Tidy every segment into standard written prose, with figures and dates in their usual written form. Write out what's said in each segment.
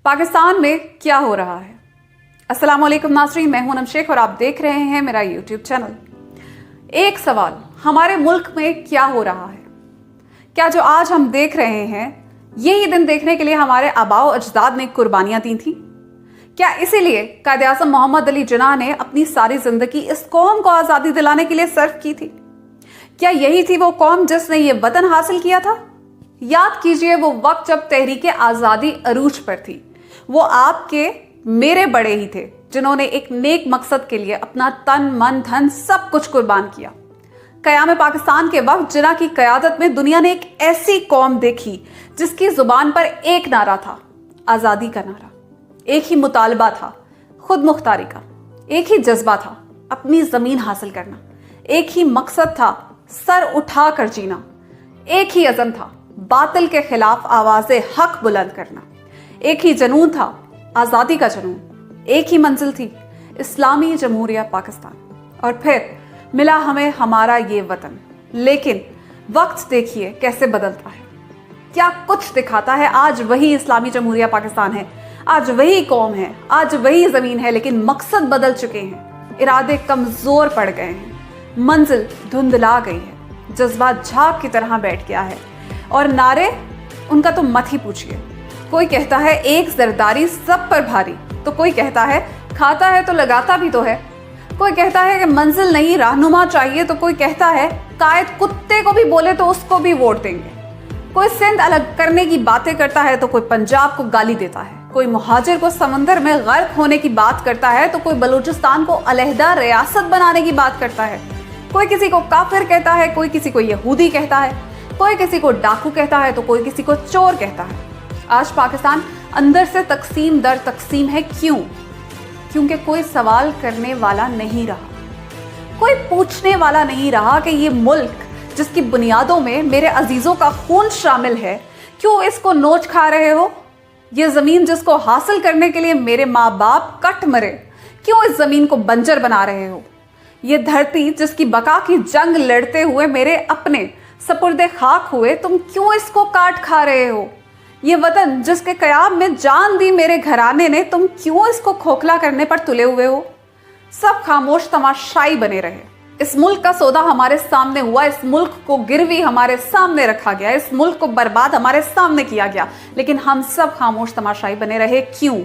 पाकिस्तान में क्या हो रहा है। अस्सलाम वालेकुम नाज़रीन, मैं हूं नम शेख और आप देख रहे हैं मेरा यूट्यूब चैनल। एक सवाल, हमारे मुल्क में क्या हो रहा है? क्या जो आज हम देख रहे हैं यही दिन देखने के लिए हमारे आबाओ अजदाद ने कुर्बानियां दी थी? क्या इसीलिए कायदे आज़म मोहम्मद अली जिन्ना ने अपनी सारी जिंदगी इस कौम को आज़ादी दिलाने के लिए सर्व की थी? क्या यही थी वो कौम जिसने ये वतन हासिल किया था? याद कीजिए वो वक्त जब तहरीके आज़ादी अरूज पर थी। वो आपके मेरे बड़े ही थे जिन्होंने एक नेक मकसद के लिए अपना तन मन धन सब कुछ कुर्बान किया। क़याम पाकिस्तान के वक्त जिन्ना की क़यादत में दुनिया ने एक ऐसी कौम देखी जिसकी जुबान पर एक नारा था, आज़ादी का नारा। एक ही मुतालबा था, खुद मुख्तारी का। एक ही जज्बा था, अपनी ज़मीन हासिल करना। एक ही मकसद था, सर उठा कर जीना। एक ही अज़म था, बातिल के खिलाफ आवाज़े हक बुलंद करना। एक ही जनून था, आज़ादी का जनून। एक ही मंजिल थी, इस्लामी जमहूरिया पाकिस्तान। और फिर मिला हमें हमारा ये वतन। लेकिन वक्त देखिए कैसे बदलता है, क्या कुछ दिखाता है। आज वही इस्लामी जमहूरिया पाकिस्तान है, आज वही कौम है, आज वही ज़मीन है, लेकिन मकसद बदल चुके हैं। इरादे कमज़ोर पड़ गए हैं, मंजिल धुंधला गई है, जज्बा झाग की तरह बैठ गया है। और नारे उनका तो मत ही पूछिए। कोई कहता है एक जरदारी सब पर भारी, तो कोई कहता है खाता है तो लगाता भी तो है। कोई कहता है कि मंजिल नहीं रहनुमा चाहिए, तो कोई कहता है कायद कुत्ते को भी बोले तो उसको भी वोट देंगे। कोई सिंध अलग करने की बातें करता है तो कोई पंजाब को गाली देता है। कोई मुहाजिर को समंदर में गर्क होने की बात करता है तो कोई बलूचिस्तान को अलहदा रियासत बनाने की बात करता है। कोई किसी को काफिर कहता है, कोई किसी को यहूदी कहता है, कोई किसी को डाकू कहता है तो कोई किसी को चोर कहता है। आज पाकिस्तान अंदर से तकसीम दर तकसीम है। क्यों? क्योंकि कोई सवाल करने वाला नहीं रहा, कोई पूछने वाला नहीं रहा कि ये मुल्क जिसकी बुनियादों में मेरे अजीजों का खून शामिल है, क्यों इसको नोच खा रहे हो? ये ज़मीन जिसको हासिल करने के लिए मेरे माँ बाप कट मरे, क्यों इस ज़मीन को बंजर बना रहे हो? ये धरती जिसकी बका की जंग लड़ते हुए मेरे अपने सपुर्दे खाक हुए, तुम क्यों इसको काट खा रहे हो? ये वतन जिसके क़याम में जान दी मेरे घराने ने, तुम क्यों इसको खोखला करने पर तुले हुए हो? सब खामोश तमाशाई बने रहे। इस मुल्क का सौदा हमारे सामने हुआ, इस मुल्क को गिरवी हमारे सामने रखा गया, इस मुल्क को बर्बाद हमारे सामने किया गया, लेकिन हम सब खामोश तमाशाई बने रहे। क्यों?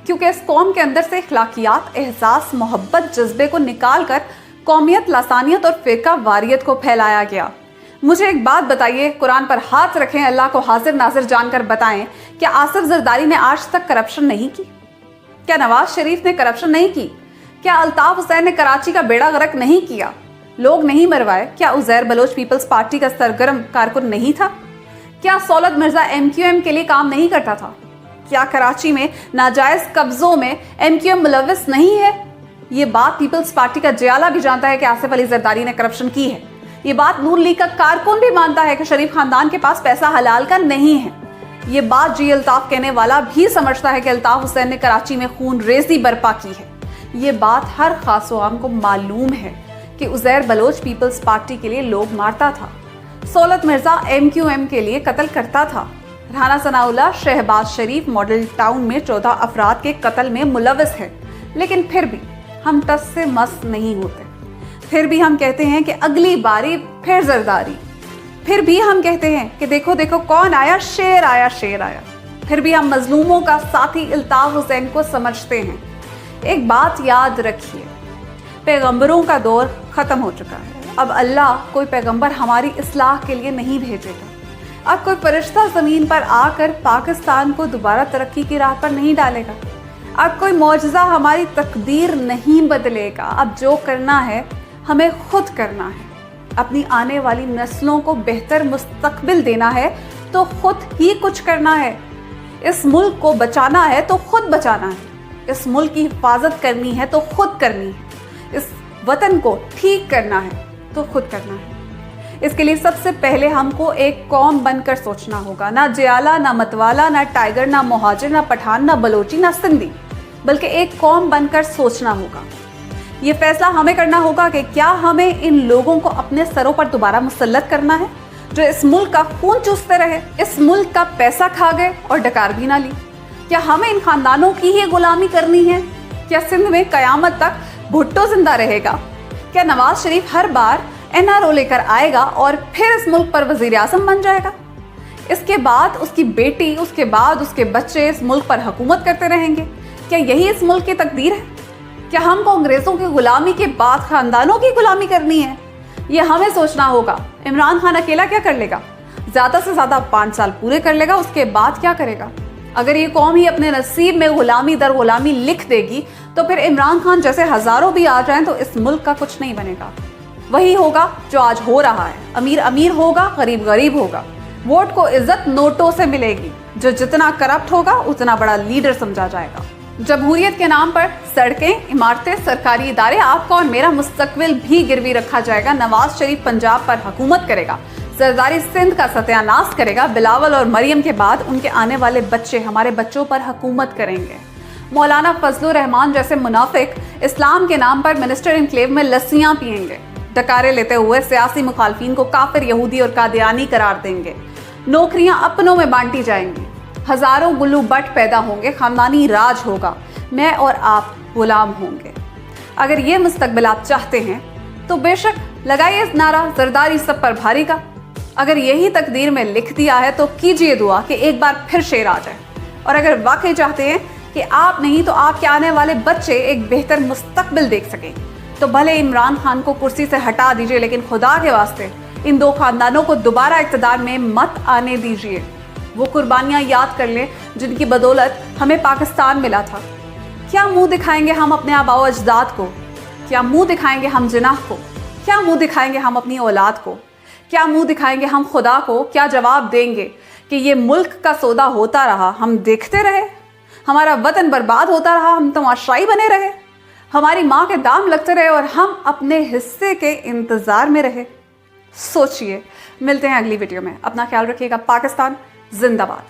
क्योंकि इस कौम के अंदर से इखलाकियात, एहसास, मोहब्बत, जज्बे को निकाल कर कौमियत, लसानियत और फ़िरका वारियत को फैलाया गया। मुझे एक बात बताइए, कुरान पर हाथ रखें, अल्लाह को हाजिर नाजिर जानकर बताएं, क्या आसिफ जरदारी ने आज तक करप्शन नहीं की? क्या नवाज शरीफ ने करप्शन नहीं की? क्या अल्ताफ हुसैन ने कराची का बेड़ा गर्क नहीं किया? लोग नहीं मरवाए? क्या उज़ैर बलोच पीपल्स पार्टी का सरगर्म कारकुन नहीं था? क्या सौलत मिर्जा MQM के लिए काम नहीं करता था? क्या कराची में नाजायज कब्जों में MQM मुलविस नहीं है? ये बात पीपल्स पार्टी का जयाला भी जानता है कि आसिफ अली जरदारी ने करप्शन की है। ये बात नून लीग का कारकुन भी मानता है कि शरीफ खानदान के पास पैसा हलाल का नहीं है। ये बात जी अल्ताफ कहने वाला भी समझता है कि अल्ताफ हुसैन ने कराची में खून रेजी बर्पा की है। ये बात हर खास आम को मालूम है कि उज़ैर बलोच पीपल्स पार्टी के लिए लोग मारता था, सौलत मिर्जा MQM के लिए कत्ल करता था, राना सनाउल्लाह शहबाज शरीफ मॉडल टाउन में 14 अफराद के कत्ल में मुलविस है। लेकिन फिर भी हम टस से मस नहीं होते। फिर भी हम कहते हैं कि अगली बारी फिर जरदारी। फिर भी हम कहते हैं कि देखो देखो कौन आया, शेर आया, शेर आया। फिर भी हम मजलूमों का साथी अल्ताफ हुसैन को समझते हैं। एक बात याद रखिए, पैगंबरों का दौर ख़त्म हो चुका है। अब अल्लाह कोई पैगंबर हमारी इस्लाह के लिए नहीं भेजेगा। अब कोई फरिश्ता ज़मीन पर आकर पाकिस्तान को दोबारा तरक्की की राह पर नहीं डालेगा। अब कोई मौजज़ा हमारी तकदीर नहीं बदलेगा। अब जो करना है हमें खुद करना है। अपनी आने वाली नस्लों को बेहतर मुस्तकबिल देना है तो खुद ही कुछ करना है। इस मुल्क को बचाना है तो खुद बचाना है। इस मुल्क की हिफाजत करनी है तो खुद करनी है। इस वतन को ठीक करना है तो खुद करना है। इसके लिए सबसे पहले हमको एक कौम बनकर सोचना होगा। ना जयाला, ना मतवाला, ना टाइगर, ना मुहाजिर, ना पठान, ना बलोची, ना सिंधी, बल्कि एक कौम बनकर सोचना होगा। ये फैसला हमें करना होगा कि क्या हमें इन लोगों को अपने सरों पर दोबारा मुसल्लत करना है जो इस मुल्क का खून चूसते रहे, इस मुल्क का पैसा खा गए और डकार भी ना ली। क्या हमें इन खानदानों की ही गुलामी करनी है? क्या सिंध में कयामत तक भुट्टो जिंदा रहेगा? क्या नवाज शरीफ हर बार NRO लेकर आएगा और फिर इस मुल्क पर वजीर आज़म बन जाएगा? इसके बाद उसकी बेटी, उसके बाद उसके बच्चे इस मुल्क पर हुकूमत करते रहेंगे? क्या यही इस मुल्क की तकदीर है? क्या हमको अंग्रेज़ों की गुलामी के बाद खानदानों की गुलामी करनी है? ये हमें सोचना होगा। इमरान खान अकेला क्या कर लेगा? ज़्यादा से ज़्यादा 5 साल पूरे कर लेगा, उसके बाद क्या करेगा? अगर ये कौम ही अपने नसीब में गुलामी दर गुलामी लिख देगी तो फिर इमरान खान जैसे हज़ारों भी आ जाएं तो इस मुल्क का कुछ नहीं बनेगा। वही होगा जो आज हो रहा है। अमीर अमीर होगा, गरीब गरीब होगा। वोट को इज्जत नोटों से मिलेगी। जो जितना करप्ट होगा उतना बड़ा लीडर समझा जाएगा। जमहूरियत के नाम पर सड़कें, इमारतें, सरकारी इदारे, आपका और मेरा मुस्तकबिल भी गिरवी रखा जाएगा। नवाज शरीफ पंजाब पर हुकूमत करेगा, सरदारी सिंध का सत्यानाश करेगा। बिलावल और मरियम के बाद उनके आने वाले बच्चे हमारे बच्चों पर हुकूमत करेंगे। मौलाना फजलुर रहमान जैसे मुनाफिक इस्लाम के नाम पर मिनिस्टर इनक्लेव में लस्सियां पिएंगे। डकारे लेते हुए सियासी मुखालफिन को काफिर, यहूदी और कादियानी करार देंगे। नौकरियां अपनों में बांटी जाएंगी। हजारों गुल्लू बट पैदा होंगे। खानदानी राज होगा। मैं और आप गुलाम होंगे। अगर ये मुस्तकबिल आप चाहते हैं तो बेशक लगाइए इस नारा जरदारी सब पर भारी का। अगर यही तकदीर में लिख दिया है तो कीजिए दुआ कि एक बार फिर शेर आ जाए। और अगर वाकई चाहते हैं कि आप नहीं तो आपके आने वाले बच्चे एक बेहतर मुस्तकबिल देख सकें तो भले इमरान खान को कुर्सी से हटा दीजिए, लेकिन खुदा के वास्ते इन 2 खानदानों को दोबारा इक़्तिदार में मत आने दीजिए। वो कुर्बानियां याद कर लें जिनकी बदौलत हमें पाकिस्तान मिला था। क्या मुंह दिखाएंगे हम अपने आबाओ अजदाद को? क्या मुंह दिखाएंगे हम जिनाह को? क्या मुंह दिखाएंगे हम अपनी औलाद को? क्या मुंह दिखाएंगे हम खुदा को? क्या जवाब देंगे कि ये मुल्क का सौदा होता रहा, हम देखते रहे? हमारा वतन बर्बाद होता रहा, हम तमाशाई बने रहे? हमारी माँ के दाम लगते रहे और हम अपने हिस्से के इंतज़ार में रहे? सोचिए। मिलते हैं अगली वीडियो में। अपना ख्याल रखिएगा। पाकिस्तान जिंदाबाद।